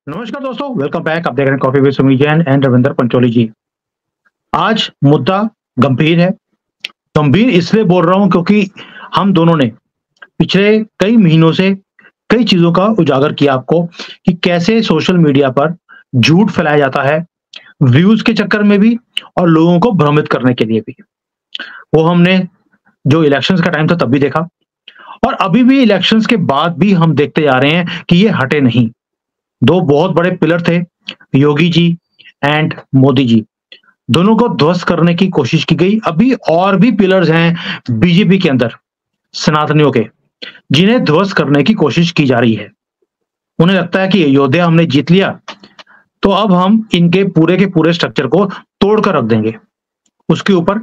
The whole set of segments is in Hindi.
नमस्कार दोस्तों, वेलकम बैक। आप देख रहे हैं coffee with Sumi Jain and Ravinder Pancholi ji. आज मुद्दा गंभीर है। गंभीर इसलिए बोल रहा हूँ क्योंकि हम दोनों ने पिछले कई महीनों से कई चीज़ों का उजागर किया आपको कि कैसे सोशल मीडिया पर झूठ फैलाया जाता है, व्यूज़ के चक्कर में भी और लोगों को भ्रमित करने के लिए भी। वो हमने जो इलेक्शंस का टाइम था तब भी देखा और अभी भी इलेक्शंस के बाद भी हम देखते जा रहे हैं कि ये हटे नहीं। 2 बहुत बड़े पिलर थे, योगी जी एंड मोदी जी। दोनों को ध्वस्त करने की कोशिश की गई। अभी और भी पिलर्स हैं बीजेपी के अंदर, सनातनियों के, जिन्हें ध्वस्त करने की कोशिश की जा रही है। उन्हें लगता है कि अयोध्या हमने जीत लिया, तो अब हम इनके पूरे के पूरे स्ट्रक्चर को तोड़ कर रख देंगे। उसके ऊपर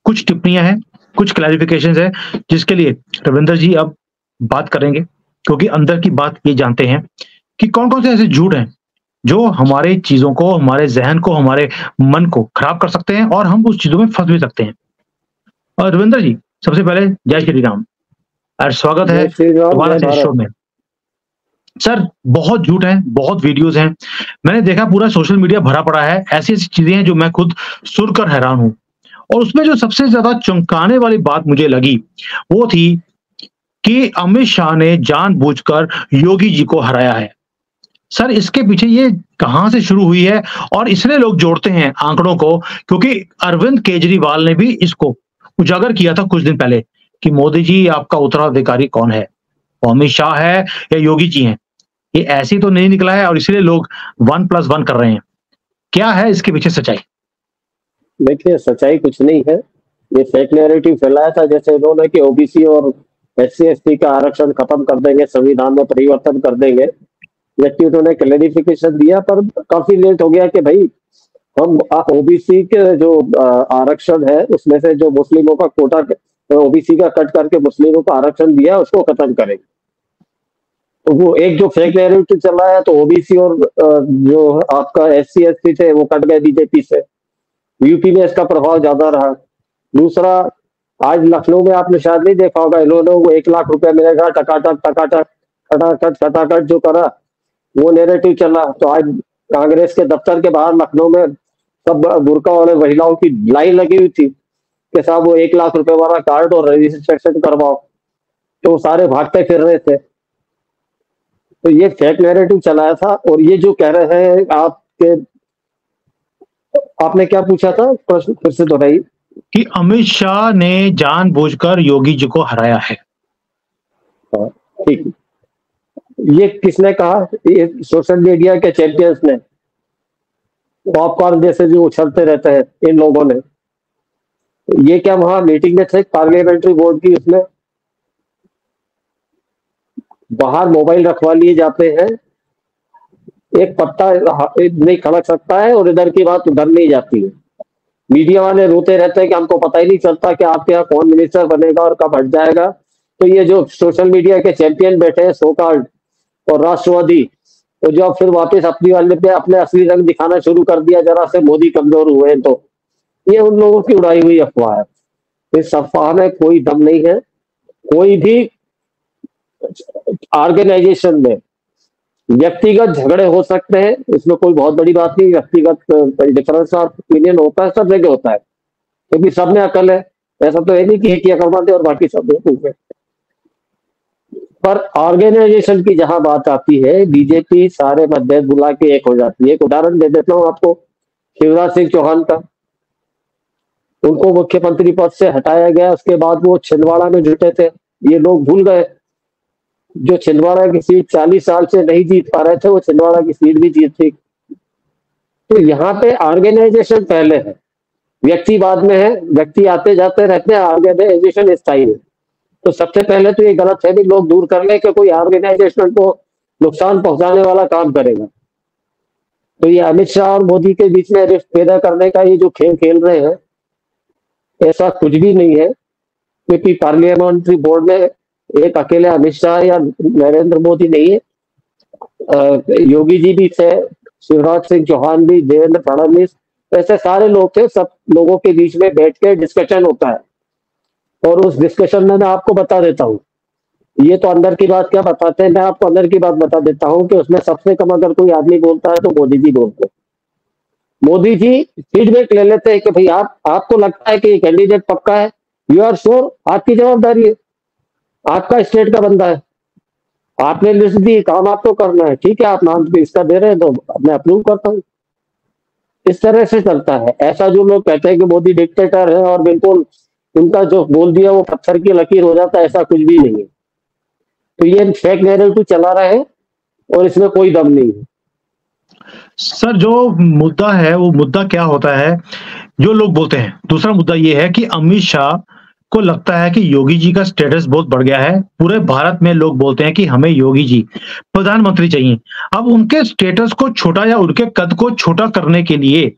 कुछ टिप्पणियां हैं, कुछ क्लैरिफिकेशंस हैं, जिसके लिए रविंदर जी अब बात करेंगे, क्योंकि अंदर की बात ये जानते हैं कि कौन-कौन से ऐसे झूठ हैं जो हमारे चीज़ों को, हमारे ज़हन को, हमारे मन को खराब कर सकते हैं और हम उस चीज़ों में फँस भी सकते हैं। और रविंदर जी, सबसे पहले जय श्री राम और स्वागत है जय श्री राम, दोबारा जय से इस शो भारत। में। सर, बहुत झूठ है, बहुत वीडियोज़ हैं। मैंने देखा पूरा सोशल मीडिया भरा पड़ा है, ऐसी-ऐसी चीज़ें हैं जो मैं खुद सुनकर हैरान हूँ। और उसमें जो सबसे ज़्यादा चौंकाने वाली बात मुझे लगी, वो थी कि अमित शाह ने जानबूझकर योगी जी को हराया है। सर, इसके पीछे ये कहाँ से शुरू हुई है? और इसलिए लोग जोड़ते हैं आंकड़ों को क्योंकि अरविंद केजरीवाल ने भी इसको उजागर किया था कुछ दिन पहले कि मोदी जी आपका उत्तराधिकारी कौन है? वो अमित शाह है या योगी जी हैं? ये ऐसे ही तो नहीं निकला है और इसलिए लोग 1 प्लस 1 कर रहे हैं। क्या है इसके पीछे सच्चाई? देखिए, सच्चाई कुछ नहीं है। ये फेक नैरेटिव फैलाया था जैसे इन्होंने कि ओबीसी और एससी-एसटी का आरक्षण खत्म कर देंगे, संविधान में परिवर्तन कर देंगे। जबकि उन्होंने क्लैरिफिकेशन दिया पर काफ़ी लेट हो गया कि भई हम ओबीसी के जो आरक्षण है उसमें से जो मुस्लिमों का कोटा ओबीसी का कट करके मुस्लिमों को आरक्षण दिया उसको खत्म करेंगे। तो वो एक जो फेक नैरेटिव चला है तो ओबीसी और जो आपका एससी-एसटी थे वो कट गए बीजेपी से। यूपी में इसका प्रभाव ज्यादा रहा। दूसरा, आज लखनऊ में आपने शायद नहीं देखा होगा, इन्होंने वो 1 लाख रुपया मिलेगा टकाटक टकाटक खटाखट खटाखट जो करा, वो नैरेटिव चला। तो आज कांग्रेस के दफ्तर के बाहर लखनऊ में सब बुर्का वाले महिलाओं की लाइन लगी हुई थी कि साहब वो 1 लाख रुपए वाला कार्ड और रजिस्ट्रेशन करवाओ। तो वो सारे भागते फिर रहे थे। तो ये फेक नैरेटिव चलाया था। और ये जो कह रहे हैं आपके, आपने क्या पूछा था प्रश्न फिर से दोहराइए। कि अमित शाह ने जानबूझकर योगी जी को हराया है। हाँ, ठीक है। ये किसने कहा? ये सोशल मीडिया के चैंपियंस ने, पॉपकॉर्न जैसे जो उछलते रहते हैं इन लोगों ने। ये क्या वहां मीटिंग में थे पार्लियामेंट्री बोर्ड की, उसमें बाहर मोबाइल रखवा लिए जाते हैं, एक पत्ता नहीं खड़क सकता है और इधर की बात उधर नहीं जाती है। मीडिया वाले रोते रहते हैं कि हमको पता ही नहीं चलता कि आपके यहाँ कौन मिनिस्टर बनेगा और कब हट जाएगा। तो ये जो सोशल मीडिया के चैंपियन बैठे हैं सो कॉल्ड और राष्ट्रवादी, तो जो अब फिर वापस अपनी वाले पे अपने असली रंग दिखाना शुरू कर दिया जरा से मोदी कमजोर हुए हैं, तो ये उन लोगों की उड़ाई हुई अफवाह है। इस अफवाह में कोई दम नहीं है। कोई भी ऑर्गेनाइजेशन में व्यक्तिगत झगड़े हो सकते हैं, इसमें कोई बहुत बड़ी बात नहीं। व्यक्तिगत डिफरेंस ऑफ ओपिनियन होता है, सब जगह होता है, क्योंकि सब में अकल है। ऐसा तो है नहीं कि एक ही अकलमंद है और बाकी सब बेवकूफ है। पर ऑर्गेनाइजेशन की जहां बात आती है, बीजेपी सारे मतभेद बुला के एक हो जाती है। एक उदाहरण दे देता हूँ आपको, शिवराज सिंह चौहान का। उनको मुख्यमंत्री पद से हटाया गया, उसके बाद वो छिंदवाड़ा में जुटे थे। ये लोग भूल गए, जो छिंदवाड़ा की सीट 40 साल से नहीं जीत पा रहे थे, वो छिंदवाड़ा की सीट भी जीत थी। तो यहाँ पे ऑर्गेनाइजेशन पहले है, व्यक्ति बाद में है। व्यक्ति आते जाते रहते हैं, ऑर्गेनाइजेशन स्थायी है। तो सबसे पहले तो ये गलतफहमी लोग दूर कर ले कि कोई ऑर्गेनाइजेशन को नुकसान पहुंचाने वाला काम करेगा। तो ये अमित शाह और मोदी के बीच में रिफ्ट पैदा करने का ये जो खेल खेल रहे हैं, ऐसा कुछ भी नहीं है। क्योंकि पार्लियामेंट्री बोर्ड में एक अकेले अमित शाह या नरेंद्र मोदी नहीं है, योगी जी भी थे, शिवराज सिंह चौहान भी, देवेंद्र फडणवीस, ऐसे सारे लोग थे। सब लोगों के बीच में बैठ के डिस्कशन होता है। और उस डिस्कशन में मैं आपको बता देता हूँ, ये तो अंदर की बात क्या बताते हैं, मैं आपको अंदर की बात बता देता हूँ कि उसमें सबसे कम अगर कोई आदमी बोलता है तो मोदी जी बोलते हैं। मोदी जी फीडबैक ले लेते हैं कि भाई आपको लगता है कि कैंडिडेट पक्का है, यू आर श्योर, आपकी जवाबदारी है, आपका स्टेट का बंदा है, आपने लिस्ट दी, काम आपको करना है, ठीक है, आप नाम इसका दे रहे हैं तो मैं अप्रूव करता हूँ। इस तरह से चलता है। ऐसा जो लोग कहते हैं कि मोदी डिक्टेटर है और बिल्कुल उनका जो बोल दिया वो पत्थर की लकीर हो जाता है, ऐसा कुछ भी नहीं है। तो ये फेक नैरेटिव चला रहा है और इसमें कोई दम नहीं है। सर जो मुद्दा है वो मुद्दा क्या होता है, जो लोग बोलते हैं, दूसरा मुद्दा ये है कि अमित शाह को लगता है कि योगी जी का स्टेटस बहुत बढ़ गया है। पूरे भारत में लोग बोलते हैं कि हमें योगी जी प्रधानमंत्री चाहिए। अब उनके स्टेटस को छोटा या उनके कद को छोटा करने के लिए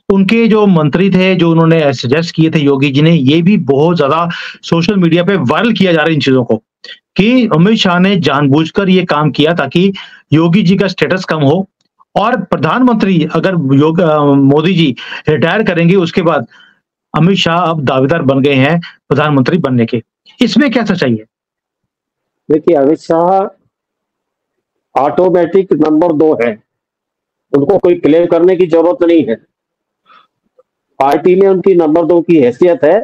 उनके जो मंत्री थे, जो उन्होंने सजेस्ट किए थे योगी जी ने, ये भी बहुत ज्यादा सोशल मीडिया पे वायरल किया जा रहा है इन चीजों को, कि अमित शाह ने जानबूझकर ये काम किया ताकि योगी जी का स्टेटस कम हो और प्रधानमंत्री अगर मोदी जी रिटायर करेंगे उसके बाद अमित शाह अब दावेदार बन गए हैं प्रधानमंत्री बनने के। इसमें क्या सच्चाई है? देखिए, अमित शाह ऑटोमेटिक नंबर 2 है, उनको कोई क्लेम करने की जरूरत नहीं है। पार्टी में उनकी नंबर 2 की हैसियत है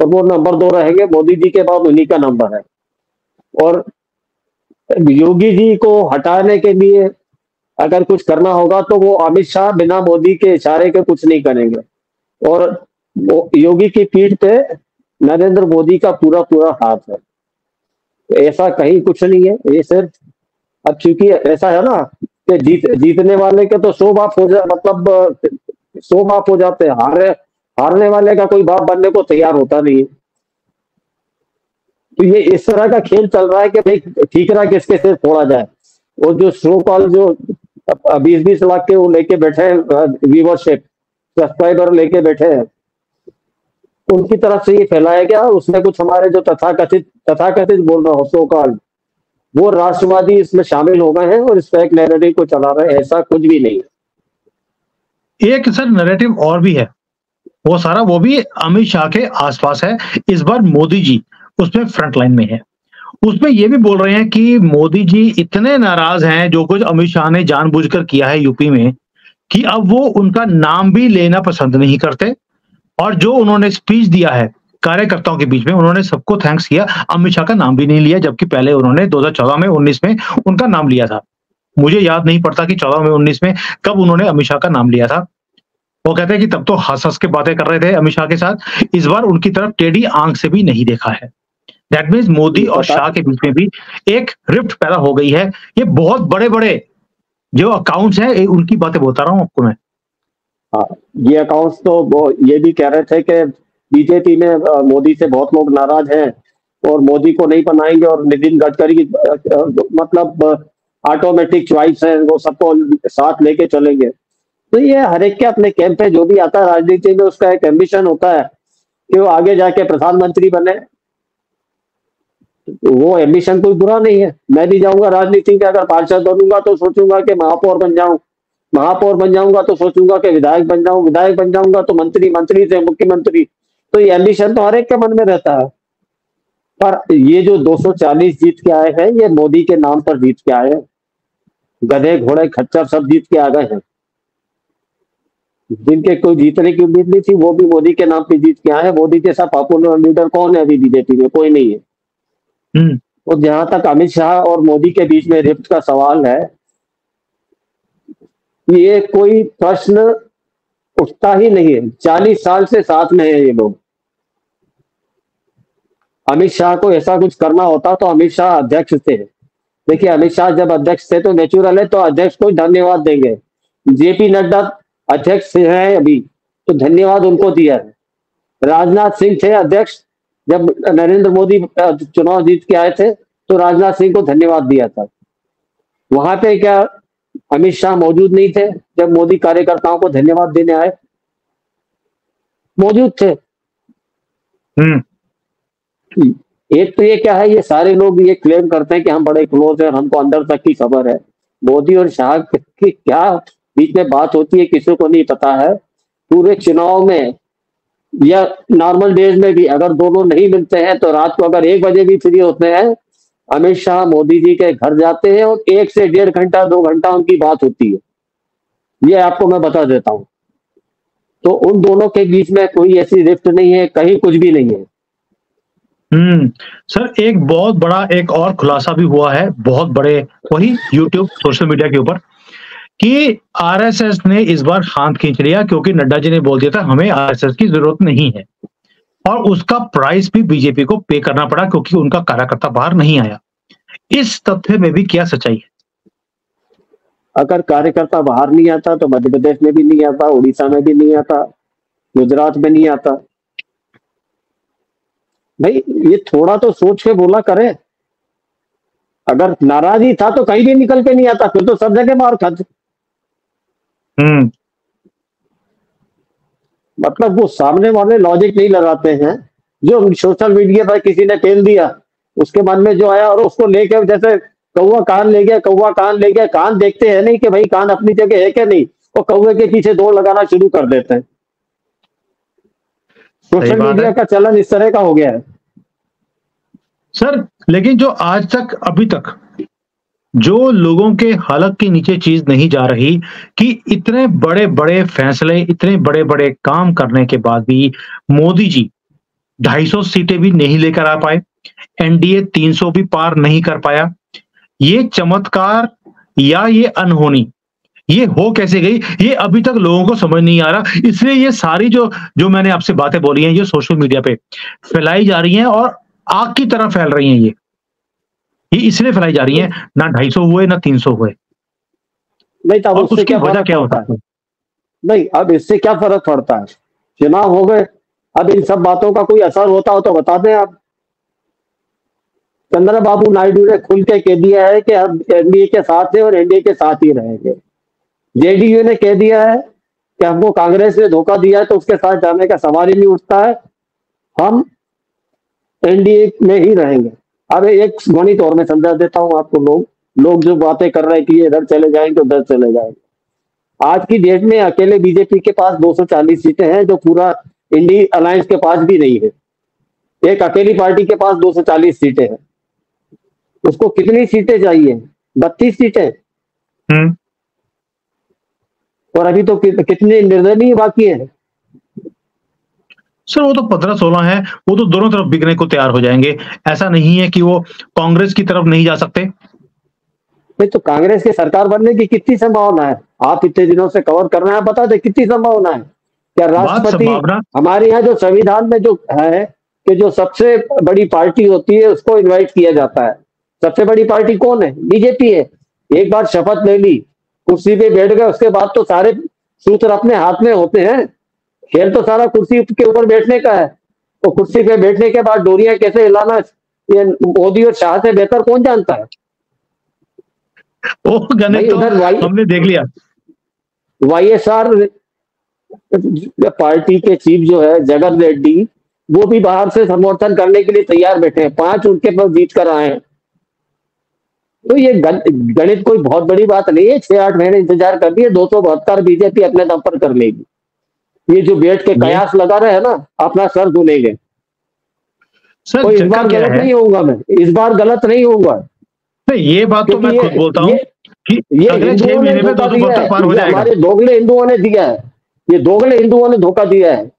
और वो नंबर 2 रहेंगे, मोदी जी के बाद उन्हीं का नंबर है। और योगी जी को हटाने के लिए अगर कुछ करना होगा तो वो अमित शाह बिना मोदी के इशारे के कुछ नहीं करेंगे। और योगी की पीठ पे नरेंद्र मोदी का पूरा पूरा हाथ है। ऐसा कहीं कुछ नहीं है, ये सिर्फ अब चूंकि ऐसा है ना कि जीतने वाले के तो 100 बाप हो जा, मतलब 100 बाप हो जाते हैं, हारने वाले का कोई बाप बनने को तैयार होता नहीं है। तो ये इस तरह का खेल चल रहा है कि भाई ठीकरा किसके सिर फोड़ा जाए। और जो शो कॉल जो 20-20 लाख के वो लेके बैठे हैं, व्यूवरशिप सब्सक्राइबर लेके बैठे हैं, उनकी तरफ से ये फैलाया गया। उसमें कुछ हमारे जो तथाकथित बोल रहा हो सो कॉल, वो राष्ट्रवादी इसमें शामिल हो गए हैं और इस फेक नैरेटिव को चला रहे हैं। ऐसा कुछ भी नहीं है। एक सर नैरेटिव और भी है, वो सारा वो भी अमित शाह के आसपास है। इस बार मोदी जी उसमें फ्रंट लाइन में है। उसमें ये भी बोल रहे हैं कि मोदी जी इतने नाराज हैं जो कुछ अमित शाह ने जानबूझकर किया है यूपी में, कि अब वो उनका नाम भी लेना पसंद नहीं करते। और जो उन्होंने स्पीच दिया है कार्यकर्ताओं के बीच में, उन्होंने सबको थैंक्स किया, अमित शाह का नाम भी नहीं लिया, जबकि पहले उन्होंने 2014 में 19 में उनका नाम लिया था। मुझे याद नहीं पड़ता कि 14 में 19 में कब उन्होंने अमित शाह का नाम लिया था। वो कहते हैं कि तब तो हंस-हंस के बातें कर रहे थे अमित शाह के साथ। इस बार उनकी तरफ टेढ़ी आंख से भी नहीं देखा है। दैट मीन्स मोदी और शाह के बीच में भी एक रिफ्ट पैदा हो गई है। ये बहुत बड़े-बड़े जो अकाउंट्स हैं, उनकी बातें बता रहा हूँ आपको मैं। हाँ, ये अकाउंट्स तो वो ये भी कह रहे थे कि बीजेपी में मोदी से बहुत लोग नाराज हैं और मोदी को नहीं बनाएंगे और नितिन गडकरी मतलब ऑटोमेटिक चॉइस है, वो सबको साथ लेके चलेंगे। तो ये हर एक के अपने कैंप पे जो भी आता है राजनीति में, उसका एक एम्बिशन होता है कि वो आगे जाके प्रधानमंत्री बने। वो एम्बिशन कोई बुरा नहीं है। मैं भी जाऊंगा राजनीति में, अगर पार्षद बनूंगा तो सोचूंगा कि महापौर बन जाऊं, महापौर बन जाऊंगा तो सोचूंगा कि विधायक बन जाऊं, विधायक बन जाऊंगा तो मंत्री, मंत्री से मुख्यमंत्री। तो ये एम्बिशन तो हर एक के मन में रहता है। पर ये जो 240 जीत के आए हैं, ये मोदी के नाम पर जीत के आए हैं। गधे घोड़े खच्चर सब जीत के आ गए हैं। जिनके कोई जीतने की उम्मीद नहीं थी, वो भी मोदी के नाम पे जीत के आए हैं। मोदी जैसा पॉपुलर लीडर कौन है अभी बीजेपी में? कोई नहीं है। और जहां तक अमित शाह और मोदी के बीच में रिफ्ट का सवाल है, ये कोई प्रश्न उठता ही नहीं है। 40 साल से साथ में है ये लोग। अमित शाह को ऐसा कुछ करना होता तो अमित शाह अध्यक्ष थे। देखिए, अमित शाह जब अध्यक्ष थे तो नेचुरल है, तो अध्यक्ष को धन्यवाद देंगे। जेपी नड्डा अध्यक्ष हैं अभी, तो धन्यवाद उनको दिया है। राजनाथ सिंह थे अध्यक्ष, जब नरेंद्र मोदी चुनाव जीत के आए थे तो राजनाथ सिंह को धन्यवाद दिया था। वहां पे क्या अमित शाह मौजूद नहीं थे जब मोदी कार्यकर्ताओं को धन्यवाद देने आए? मौजूद थे। एक तो ये क्या है, ये सारे लोग ये क्लेम करते हैं कि हम बड़े क्लोज हैं और हमको अंदर तक की खबर है। मोदी और शाह की क्या बीच में बात होती है किसी को नहीं पता है। पूरे चुनाव में या नॉर्मल डेज में भी अगर दोनों नहीं मिलते हैं तो रात को अगर 1 बजे भी फ्री होते हैं अमित शाह मोदी जी के घर जाते हैं और 1 से 1.5 घंटा 2 घंटा उनकी बात होती है, ये आपको मैं बता देता हूँ। तो उन दोनों के बीच में कोई ऐसी रिफ्ट नहीं है, कहीं कुछ भी नहीं है। सर एक बहुत बड़ा एक और खुलासा भी हुआ है बहुत बड़े वही यूट्यूब सोशल मीडिया के ऊपर कि आरएसएस ने इस बार हाथ खींच लिया क्योंकि नड्डा जी ने बोल दिया था हमें आरएसएस की जरूरत नहीं है और उसका प्राइस भी बीजेपी को पे करना पड़ा क्योंकि उनका कार्यकर्ता बाहर नहीं आया। इस तथ्य में भी क्या सच्चाई है? अगर कार्यकर्ता बाहर नहीं आता तो मध्य प्रदेश में भी नहीं आता, उड़ीसा में भी नहीं आता, गुजरात में नहीं आता। भाई ये थोड़ा तो सोच के बोला करे। अगर नाराज था तो कहीं भी निकल के नहीं आता, फिर तो सब जगह मार खाते। मतलब वो सामने वाले लॉजिक नहीं लगाते हैं, जो सोशल मीडिया पर किसी ने फेल दिया उसके मन में जो आया और उसको लेके जैसे कौवा कान ले गया, कौवा कान ले गया। कान देखते हैं नहीं कि भाई कान अपनी जगह है क्या नहीं, वो कौवे के पीछे दौड़ लगाना शुरू कर देते हैं। सोशल मीडिया का चलन इस तरह का हो गया है सर। लेकिन जो आज तक अभी तक जो लोगों के हलक के नीचे चीज नहीं जा रही कि इतने बड़े बड़े फैसले इतने बड़े बड़े काम करने के बाद भी मोदी जी 250 सीटें भी नहीं लेकर आ पाए, एनडीए 300 भी पार नहीं कर पाया। ये चमत्कार या ये अनहोनी ये हो कैसे गई, ये अभी तक लोगों को समझ नहीं आ रहा। इसलिए ये सारी जो मैंने आपसे बातें बोली हैं ये सोशल मीडिया पे फैलाई जा रही हैं और आग की तरह फैल रही हैं। ये इसलिए फैलाई जा रही है, ना 250 हुए ना 300 हुए। नहीं तब उसकी वजह क्या होता है? नहीं अब इससे क्या फर्क पड़ता है? चुनाव हो गए, अब इन सब बातों का कोई असर होता हो तो बता दें आप। चंद्रबाबू नायडू ने खुल के कह दिया है कि हम एनडीए के साथ है और एनडीए के साथ ही रहेंगे। जेडीयू ने कह दिया है कि हमको कांग्रेस ने धोखा दिया है तो उसके साथ जाने का सवाल ही नहीं उठता है, हम एनडीए में ही रहेंगे। अब एक गणित और मैं समझा देता हूं आपको। लोग जो बातें कर रहे हैं कि इधर चले जाएंगे उधर चले जाएंगे, आज की डेट में अकेले बीजेपी के पास 240 सीटें हैं जो पूरा इंडी अलायंस के पास भी नहीं है। एक अकेली पार्टी के पास 240 सीटें हैं, उसको कितनी सीटें चाहिए? 32 सीटें। और अभी तो कितने निर्दलीय बाकी हैं सर? वो तो 15-16 है, वो तो दोनों तरफ बिकने को तैयार हो जाएंगे। ऐसा नहीं है कि वो कांग्रेस की तरफ नहीं जा सकते। नहीं तो कांग्रेस की सरकार बनने की कितनी संभावना है? आप इतने दिनों से कवर कर रहे हैं, बता दे कितनी संभावना है? क्या राष्ट्रपति हमारे यहाँ जो संविधान में जो है कि जो सबसे बड़ी पार्टी होती है उसको इनवाइट किया जाता है। सबसे बड़ी पार्टी कौन है? बीजेपी है। एक बार शपथ ले ली, कुर्सी पे बैठ गए, उसके बाद तो सारे सूत्र अपने हाथ में होते हैं। खेल तो सारा कुर्सी के ऊपर बैठने का है। तो कुर्सी पे बैठने के बाद डोरियां कैसे हिलाना ये मोदी और शाह से बेहतर कौन जानता है? हमने देख लिया। वाईएसआर पार्टी के चीफ जो है जगन रेड्डी, वो भी बाहर से समर्थन करने के लिए तैयार बैठे हैं। 5 उनके पास जीत कर आए हैं। तो ये गणित कोई बहुत बड़ी बात नहीं है। 6-8 महीने इंतजार कर दिए, 272 बीजेपी अपने दम पर कर लेगी। ये जो बैठ के कयास लगा रहे हैं ना, अपना सर धुलेंगे। तो इस बार गलत नहीं होऊंगा मैं, इस बार गलत नहीं होऊंगा। ये बात तो मैं खुद बोलता हूँ कि अगले 6 महीने में 272 पार हो जाएगा। हमारे दोगले हिंदुओं ने दिया है, ये दोगले हिंदुओं ने धोखा दिया है।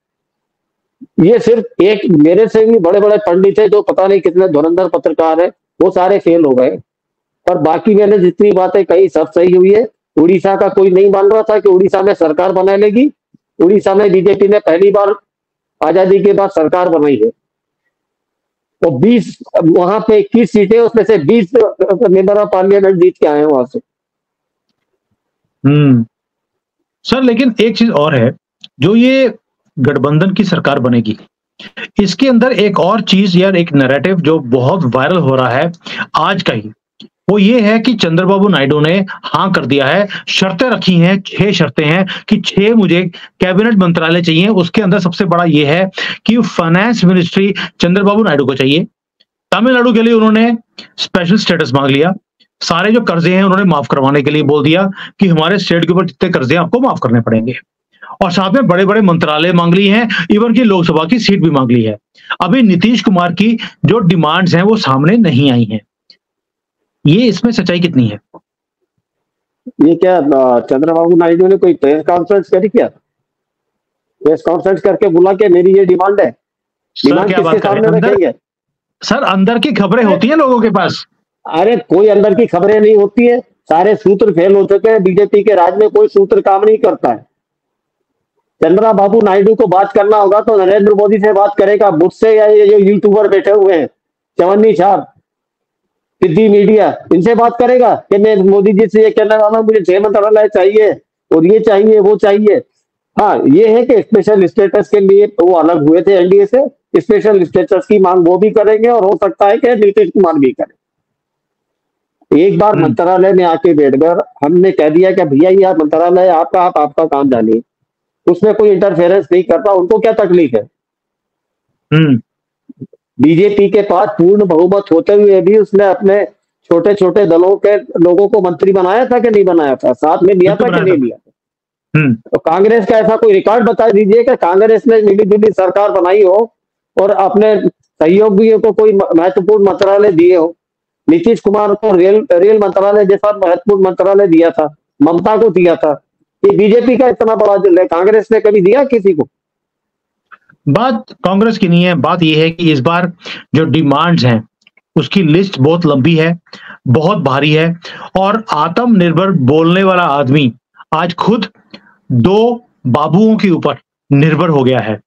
ये सिर्फ एक मेरे से भी बड़े बड़े पंडित है जो पता नहीं कितने धुरंधर पत्रकार है, वो सारे फेल हो गए। पर बाकी मैंने जितनी बातें कही सब सही हुई है। उड़ीसा का कोई नहीं मान रहा था कि उड़ीसा में सरकार बना लेगी। उड़ीसा में बीजेपी ने पहली बार आजादी के बाद सरकार बनाई है। तो 20 वहां पे 21 सीटें, उसमें से 20 मेंबर ऑफ पार्लियामेंट जीत के आए हैं वहां से। सर लेकिन एक चीज और है, जो ये गठबंधन की सरकार बनेगी इसके अंदर एक और चीज यार, एक नैरेटिव जो बहुत वायरल हो रहा है आज का ही, वो ये है कि चंद्रबाबू नायडू ने हाँ कर दिया है। शर्तें रखी हैं, 6 शर्तें हैं कि 6 मुझे कैबिनेट मंत्रालय चाहिए। उसके अंदर सबसे बड़ा ये है कि फाइनेंस मिनिस्ट्री चंद्रबाबू नायडू को चाहिए। तमिलनाडु के लिए उन्होंने स्पेशल स्टेटस मांग लिया। सारे जो कर्जे हैं उन्होंने माफ करवाने के लिए बोल दिया कि हमारे स्टेट के ऊपर जितने कर्जे हैं आपको माफ करने पड़ेंगे। और साथ में बड़े बड़े मंत्रालय मांग ली हैं, इवन की लोकसभा की सीट भी मांग ली है। अभी नीतीश कुमार की जो डिमांड्स हैं वो सामने नहीं आई हैं। ये इसमें सच्चाई कितनी है? ये क्या चंद्रबाबू नायडू ने कोई प्रेस कॉन्फ्रेंस करी क्या? प्रेस कॉन्फ्रेंस करके बोला कि मेरी ये डिमांड है। सर डिमांड क्या किसके बात कर रहे हैं? सामने अंदर, रखेंगे? सर अंदर की खबरें होती हैं लोगों के पास। अरे कोई अंदर की खबरें नहीं होती है, सारे सूत्र फेल हो चुके हैं। बीजेपी के राज में कोई सूत्र काम नहीं करता है। चंद्रबाबू नायडू को बात करना होगा तो नरेंद्र मोदी से बात करेगा, मुझसे या ये जो यूट्यूबर बैठे हुए हैं, चवन्नी छाप, सिद्धि मीडिया, इनसे बात करेगा कि मैं मोदी जी से ये कहने वाला हूं, मुझे 6 मंत्रालय चाहिए और ये चाहिए वो चाहिए। हाँ, ये है कि स्पेशल स्टेटस के लिए वो अलग हुए थे एनडीए से, स्पेशल स्टेटस की मांग वो भी करेंगे और हो सकता है कि नीतीश कुमार भी करें। एक बार मंत्रालय में आके बैठकर हमने कह दिया कि भैया ये आप मंत्रालय आपका, आप आपका काम जानिए, उसमें कोई इंटरफेरेंस नहीं करता। उनको क्या तकलीफ है? बीजेपी के पास पूर्ण बहुमत होते हुए भी उसने अपने छोटे छोटे दलों के लोगों को मंत्री बनाया था कि नहीं बनाया था? साथ में लिया था कि नहीं लिया था? तो कांग्रेस का ऐसा कोई रिकॉर्ड बता दीजिए कि कांग्रेस ने मिली जुली सरकार बनाई हो और अपने सहयोगियों को कोई महत्वपूर्ण मंत्रालय दिए हो। नीतीश कुमार को रेल मंत्रालय जैसा महत्वपूर्ण मंत्रालय दिया था, ममता को दिया था। ये बीजेपी का इतना बड़ा दिल है, कांग्रेस ने कभी दिया किसी को? बात कांग्रेस की नहीं है, बात यह है कि इस बार जो डिमांड्स हैं उसकी लिस्ट बहुत लंबी है, बहुत भारी है और आत्मनिर्भर बोलने वाला आदमी आज खुद 2 बाबुओं के ऊपर निर्भर हो गया है।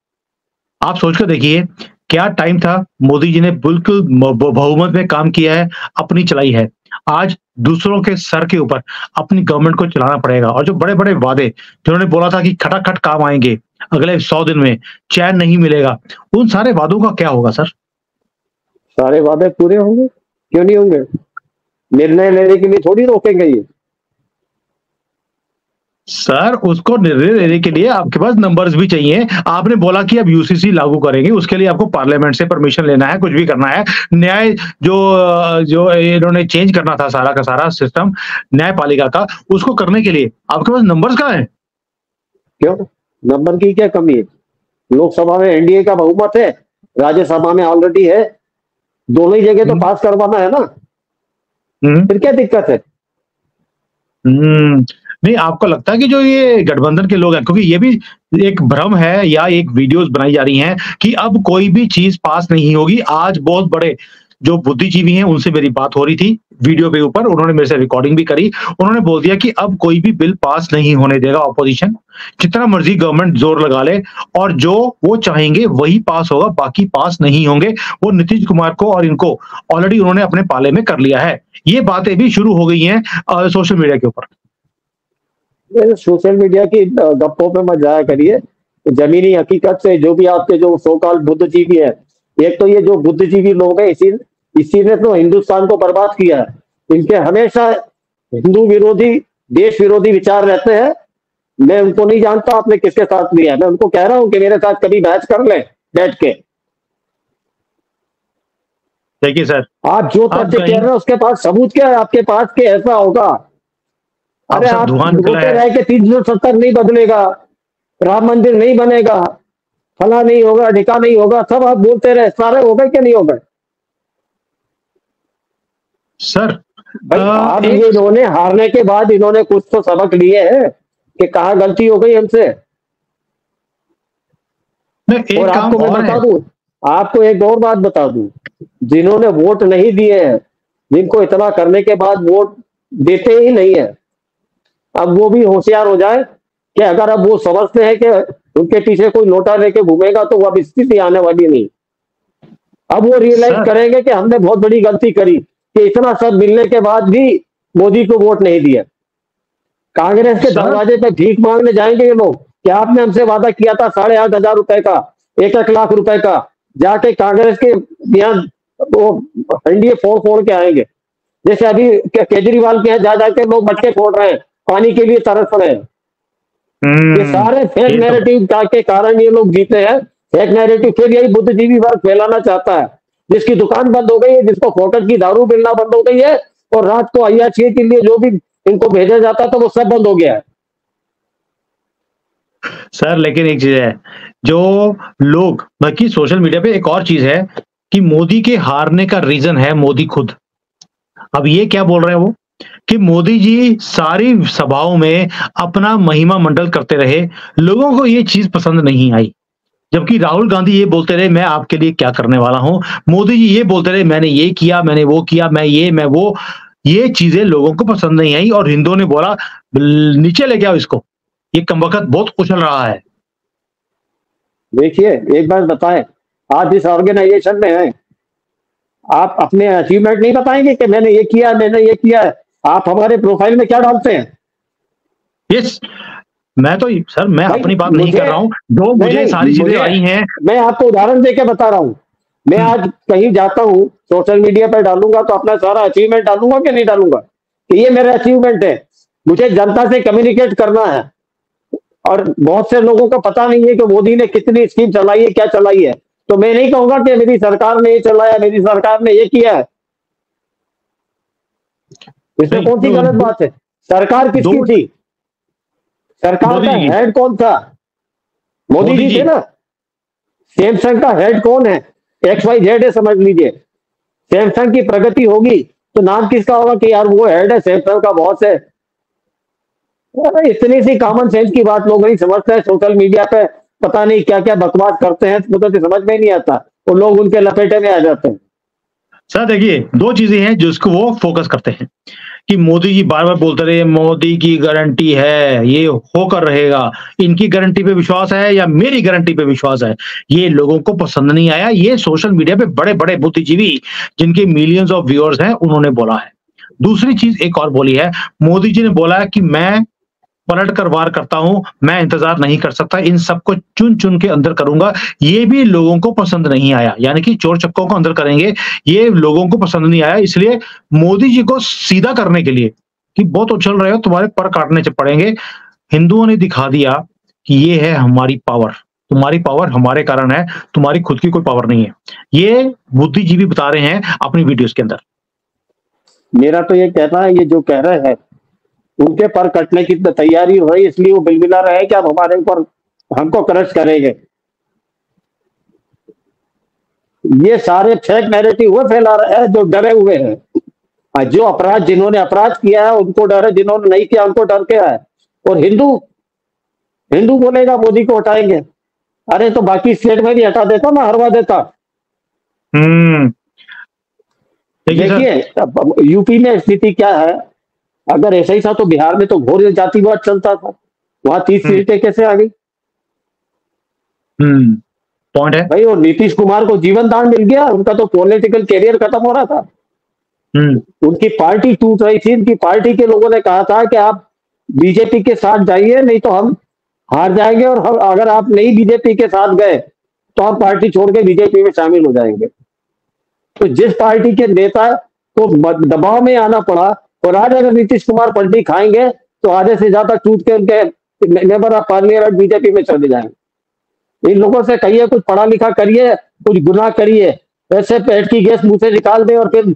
आप सोचकर देखिए, क्या टाइम था, मोदी जी ने बिल्कुल बहुमत में काम किया है, अपनी चलाई है। आज दूसरों के सर के ऊपर अपनी गवर्नमेंट को चलाना पड़ेगा और जो बड़े-बड़े वादे जिन्होंने बोला था कि खटाखट काम आएंगे, अगले 100 दिन में चैन नहीं मिलेगा, उन सारे वादों का क्या होगा सर? सारे वादे पूरे होंगे, क्यों नहीं होंगे? निर्णय लेने के लिए थोड़ी रोकेंगे ये। सर उसको निर्णय लेने के लिए आपके पास नंबर्स भी चाहिए। आपने बोला कि अब यूसीसी लागू करेंगे, उसके लिए आपको पार्लियामेंट से परमिशन लेना है, कुछ भी करना है। न्याय जो जो इन्होंने चेंज करना था सारा का सारा सिस्टम न्यायपालिका का, उसको करने के लिए आपके पास नंबर्स कहाँ हैं? क्यों? नंबर की क्या कमी है? लोकसभा में एनडीए का बहुमत है, राज्यसभा में ऑलरेडी है, दोनों ही जगह तो पास करवाना है ना। फिर क्या दिक्कत है? नहीं, आपको लगता है कि जो ये गठबंधन के लोग हैं, क्योंकि ये भी एक भ्रम है या एक वीडियोस बनाई जा रही हैं कि अब कोई भी चीज पास नहीं होगी। आज बहुत बड़े जो बुद्धिजीवी हैं उनसे मेरी बात हो रही थी वीडियो के ऊपर, उन्होंने मेरे से रिकॉर्डिंग भी करी। उन्होंने बोल दिया कि अब कोई भी बिल पास नहीं होने देगा ऑपोजिशन, जितना मर्जी गवर्नमेंट जोर लगा ले और जो वो चाहेंगे वही पास होगा, बाकी पास नहीं होंगे। वो नीतीश कुमार को और इनको ऑलरेडी उन्होंने अपने पाले में कर लिया है। ये बातें भी शुरू हो गई हैं सोशल मीडिया के ऊपर। सोशल मीडिया की गप्पों पे मत जाया करिए। जमीनी हकीकत से जो भी आपके जो सो कॉल्ड बुद्धिजीवी है, एक तो ये जो बुद्धिजीवी लोग हैं इसी ने तो हिंदुस्तान को बर्बाद किया है। इनके हमेशा हिंदू विरोधी, देश विरोधी विचार रहते हैं। मैं उनको नहीं जानता आपने किसके साथ लिया है, मैं उनको कह रहा हूं कि मेरे साथ कभी बहस कर ले बैठ के। देखिए सर, आप जो तथ्य कह रहे हैं उसके पास सबूत क्या है आपके पास के ऐसा होगा? अरे आप बोलते रहे कि 370 नहीं बदलेगा, राम मंदिर नहीं बनेगा, फला नहीं होगा, ढिका नहीं होगा, सब आप बोलते रहे, सारे हो गए कि नहीं हो गए? सर अब ये इन्होंने हारने के बाद इन्होंने कुछ तो सबक लिए हैं कि कहाँ गलती हो गई हमसे। और आपको मैं बता दूं, आपको एक और बात बता दूं, जिन्होंने वोट नहीं दिए हैं, जिनको इतना करने के बाद वोट देते ही नहीं है, अब वो भी होशियार हो जाए कि अगर अब वो समझते हैं कि उनके पीछे कोई नोटा लेके घूमेगा तो वो अब स्थिति आने वाली नहीं। अब वो रियलाइज करेंगे कि हमने बहुत बड़ी गलती करी कि इतना सब मिलने के बाद भी मोदी को वोट नहीं दिया। कांग्रेस के दरवाजे पे भीख मांगने जाएंगे ये लोग कि आपने हमसे वादा किया था 8,500 रुपए का, 1-1 लाख रुपए का, जाके कांग्रेस के यहाँ वो एनडीए फोड़ के आएंगे। जैसे अभी केजरीवाल के यहाँ जा जाके लोग मटके फोड़ रहे हैं, पानी के लिए तरस रहे हैं। ये सारे फेक नैरेटिव के कारण ये लोग जीते हैं। फेक नैरेटिव फिर यही बुद्धिजीवी वर्ग फैलाना चाहता है, जिसकी दुकान बंद हो गई है, जिसको फोकट की दारू मिलना बंद हो गई है और रात को अय्याशी के लिए जो भी इनको भेजा जाता था वो सब बंद हो गया है। सर लेकिन एक चीज है, जो लोग बाकी सोशल मीडिया पे एक और चीज है कि मोदी के हारने का रीजन है मोदी खुद। अब ये क्या बोल रहे हैं वो कि मोदी जी सारी सभाओं में अपना महिमा मंडल करते रहे, लोगों को ये चीज पसंद नहीं आई। जबकि राहुल गांधी ये बोलते रहे मैं आपके लिए क्या करने वाला हूं, मोदी जी ये बोलते रहे मैंने ये किया, मैंने वो किया, मैं ये मैं वो। ये चीजें लोगों को पसंद नहीं आई और हिंदुओं ने बोला नीचे लेके आओ इसको, ये कमबख्त बहुत उछल रहा है। देखिए एक बात बताएं, आप इस ऑर्गेनाइजेशन में हैं, आप अपने अचीवमेंट नहीं बताएंगे कि मैंने ये किया, मैंने ये किया है। आप हमारे प्रोफाइल में क्या डालते हैं? यस, मैं तो सर मैं भाई अपनी बात नहीं मुझे कर रहा हूं, जो नहीं मुझे सारी नहीं, चीजें मुझे आई हैं। मैं आपको उदाहरण देके बता रहा हूँ। मैं आज कहीं जाता हूँ, सोशल मीडिया पर डालूंगा तो अपना सारा अचीवमेंट डालूंगा कि नहीं डालूंगा कि ये मेरा अचीवमेंट है। मुझे जनता से कम्युनिकेट करना है, और बहुत से लोगों को पता नहीं है कि मोदी ने कितनी स्कीम चलाई है, क्या चलाई है। तो मैं नहीं कहूंगा कि मेरी सरकार ने ये चलाया, मेरी सरकार ने ये किया है। इसमें कौन सी गलत बात है? सरकार किसकी थी? सरकार का हेड कौन था? मोदी जी थे ना। सैमसंग का हेड कौन है? XYZ है, समझ लीजिए। सैमसंग की प्रगति होगी तो नाम किसका होगा कि यार वो हेड है, सैमसंग का बॉस है। अरे इतनी सी कॉमन सेंस की बात लोग नहीं समझते हैं। सोशल मीडिया पे पता नहीं क्या क्या बकवास करते हैं, मुझे तो समझ में नहीं आता, और लोग उनके लपेटे में आ जाते हैं। सर देखिए, दो चीजें हैं जिसको वो फोकस करते हैं कि मोदी जी बार बार बोलते रहे मोदी की गारंटी है, ये होकर रहेगा, इनकी गारंटी पे विश्वास है या मेरी गारंटी पे विश्वास है। ये लोगों को पसंद नहीं आया। ये सोशल मीडिया पे बड़े बड़े बुद्धिजीवी जिनके मिलियंस ऑफ व्यूअर्स हैं उन्होंने बोला है। दूसरी चीज एक और बोली है, मोदी जी ने बोला है कि मैं पलट कर वार करता हूं, मैं इंतजार नहीं कर सकता, इन सबको चुन चुन के अंदर करूंगा। ये भी लोगों को पसंद नहीं आया, यानी कि चोर चक्कों को अंदर करेंगे, ये लोगों को पसंद नहीं आया। इसलिए मोदी जी को सीधा करने के लिए कि बहुत उछल रहे हो, तुम्हारे पर काटने से पड़ेंगे, हिंदुओं ने दिखा दिया कि ये है हमारी पावर, तुम्हारी पावर हमारे कारण है, तुम्हारी खुद की कोई पावर नहीं है। ये बुद्धिजीवी बता रहे हैं अपनी वीडियोस के अंदर। मेरा तो ये कहना है, ये जो कह रहे हैं उनके पर कटने की तैयारी हो रही, इसलिए वो बिलबिला रहे हैं कि अब हमारे ऊपर हमको क्रश करेंगे। ये सारे फेक नैरेटिव वो फैला रहे हैं जो डरे हुए हैं। जो अपराध, जिन्होंने अपराध किया है उनको डर है, जिन्होंने नहीं किया उनको डर क्या है। और हिंदू हिंदू बोलेगा मोदी को हटाएंगे, अरे तो बाकी स्टेट में भी हटा देता ना, हरवा देता। देखिए यूपी में स्थिति क्या है, अगर ऐसा ही था तो बिहार में तो घोर जातिवाद चलता था, वहां 30 सीटें कैसे आ गई? पॉइंट है भाई। और नीतीश कुमार को जीवन दान मिल गया, उनका तो पॉलिटिकल कैरियर खत्म हो रहा था। उनकी पार्टी टूट रही थी, उनकी पार्टी के लोगों ने कहा था कि आप बीजेपी के साथ जाइए, नहीं तो हम हार जाएंगे, और अगर आप नहीं बीजेपी के साथ गए तो हम पार्टी छोड़ के बीजेपी में शामिल हो जाएंगे। तो जिस पार्टी के नेता को दबाव में आना पड़ा, और आज अगर नीतीश कुमार पलटी खाएंगे तो आधे से ज्यादा टूट के उनके मेंबर ऑफ पार्लियामेंट बीजेपी में चले जाएंगे। इन लोगों से कहिए कुछ पढ़ा लिखा करिए, कुछ गुनाह करिए, ऐसे पेट की गैस मुंह से निकाल दे और फिर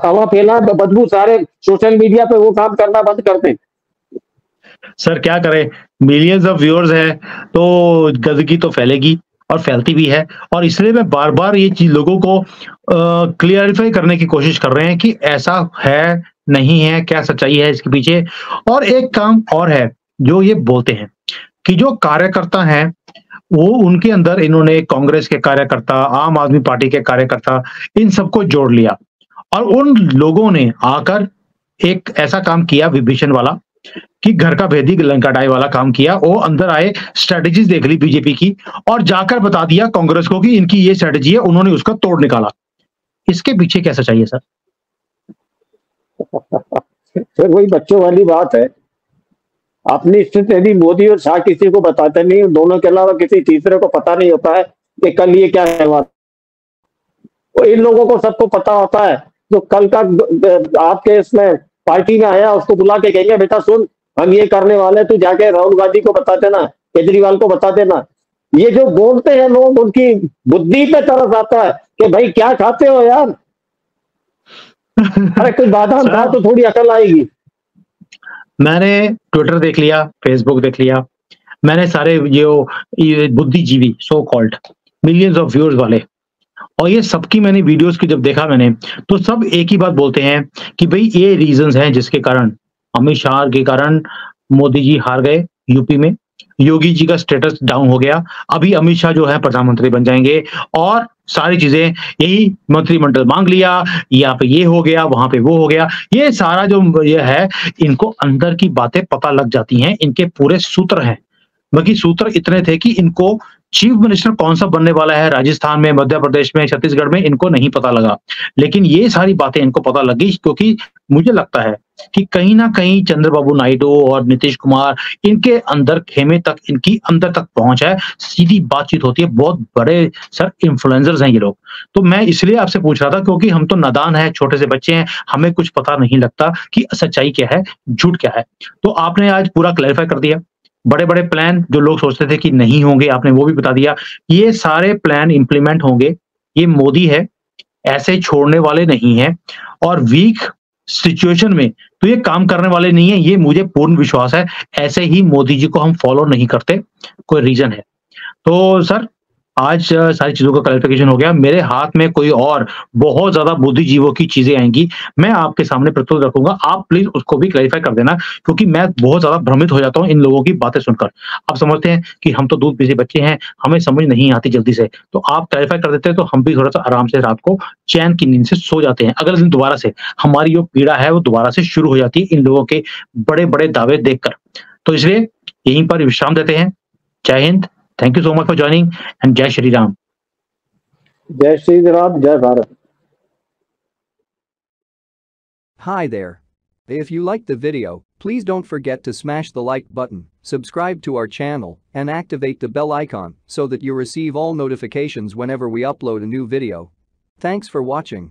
हवा फैला बदबू सारे सोशल मीडिया पे वो काम करना बंद कर दें। सर क्या करें, मिलियंस ऑफ व्यूअर्स है तो गंदगी तो फैलेगी और फैलती भी है, और इसलिए मैं बार बार ये चीज लोगों को क्लियरिफाई करने की कोशिश कर रहे हैं कि ऐसा है नहीं है, क्या सच्चाई है इसके पीछे। और एक काम और है जो ये बोलते हैं कि जो कार्यकर्ता हैं वो उनके अंदर इन्होंने कांग्रेस के कार्यकर्ता, आम आदमी पार्टी के कार्यकर्ता, इन सबको जोड़ लिया और उन लोगों ने आकर एक ऐसा काम किया विभीषण वाला कि घर का भेदी लंका डाई वाला काम किया। वो अंदर आए, स्ट्रेटजीज देख ली बीजेपी की और जाकर बता दिया कांग्रेस को कि इनकी ये स्ट्रेटजी है, उन्होंने उसका तोड़ निकाला। इसके पीछे क्या सच्चाई है सर? फिर वही बच्चों वाली बात है, अपनी स्थिति यदि मोदी और शाह किसी को बताते नहीं, दोनों के अलावा किसी तीसरे को पता नहीं होता है कि कल ये क्या है। तो इन लोगों को सबको पता होता है, जो कल का आपके इसमें पार्टी में आया उसको बुला के कहेंगे बेटा सुन हम ये करने वाले, तू जाके राहुल गांधी को बता देना, केजरीवाल को बता देना। ये जो बोलते हैं लोग, उनकी बुद्धि पे तरस आता है कि भाई क्या खाते हो यार। अरे कोई बादाम खा तो थोड़ी अकल आएगी। मैंने ट्विटर देख लिया, फेसबुक देख लिया, मैंने सारे जो बुद्धिजीवी so called millions of viewers वाले और ये सबकी मैंने वीडियोज़ की जब देखा मैंने, तो सब एक ही बात बोलते हैं कि भई ये रीज़न्स हैं जिसके कारण अमित शाह के कारण मोदी जी हार गए यूपी में, योगी जी का स्टेटस डाउन हो गया, अभी अमित शाह जो है प्रधानमंत्री बन जाएँगे और सारी चीज़ें यही मंत्रिमंडल माँग लिया, यहाँ पे ये हो गया, वहाँ पे वो हो गया। ये सारा जो ये है, इनको अंदर की बातें पता लग जाती हैं, इनके पूरे सूत्र हैं। बाकी सूत्र इतने थे कि इनको चीफ मिनिस्टर कौन-सा बनने वाला है राजस्थान में, मध्य प्रदेश में, छत्तीसगढ़ में, इनको नहीं पता लगा। लेकिन ये सारी बातें इनको पता लगी क्योंकि मुझे लगता है कि कहीं न कहीं चंद्रबाबू नायडू और नीतीश कुमार इनके अंदर खेमे तक इनकी अंदर तक पहुँच है, सीधी बातचीत होती है, बहुत बड़े सर इन्फ्लुएंसर्स हैं ये लोग। तो मैं इसलिए आपसे पूछ रहा था क्योंकि हम तो नादान हैं, छोटे से बच्चे हैं, हमें कुछ पता नहीं लगता कि सच्चाई क्या है, झूठ क्या है। तो आपने आज पूरा क्लैरिफाई कर दिया। बड़े-बड़े प्लान जो लोग सोचते थे कि नहीं होंगे, आपने वो भी बता दिया। ये सारे प्लान इम्प्लीमेंट होंगे। ये मोदी है, ऐसे छोड़ने वाले नहीं हैं और वीक सिचुएशन में तो ये काम करने वाले नहीं हैं, ये मुझे पूर्ण विश्वास है। ऐसे ही मोदी जी को हम फॉलो नहीं करते, कोई रीज़न है। तो सर, आज सारी चीज़ों का क्लैरिफ़िकेशन हो गया। मेरे हाथ में कोई और बहुत ज़्यादा बुद्धिजीवों की चीज़ें आएँगी, मैं आपके सामने प्रस्तुत रखूँगा। आप प्लीज़ उसको भी क्लैरिफ़ाई कर देना क्योंकि मैं बहुत ज़्यादा भ्रमित हो जाता हूँ इन लोगों की बातें सुनकर। आप समझते हैं कि हम तो दूध पीते बच्चे हैं, हमें समझ नहीं आती जल्दी से। तो आप क्लैरिफ़ाई कर देते हैं तो हम भी थोड़ा-सा आराम से रात को चैन की नींद से सो जाते हैं। अगले दिन दोबारा से हमारी जो पीड़ा है वो दोबारा से शुरू हो जाती है इन लोगों के बड़े-बड़े दावे देखकर। तो इसलिए यहीं पर विश्राम देते हैं। जय Hind. Thank you so much for joining and Jai Shri Ram. जय श्री राम, जय Bharat. Hi there. If you liked the video, please don't forget to smash the like button, subscribe to our channel, and activate the bell icon so that you receive all notifications whenever we upload a new video. Thanks for watching.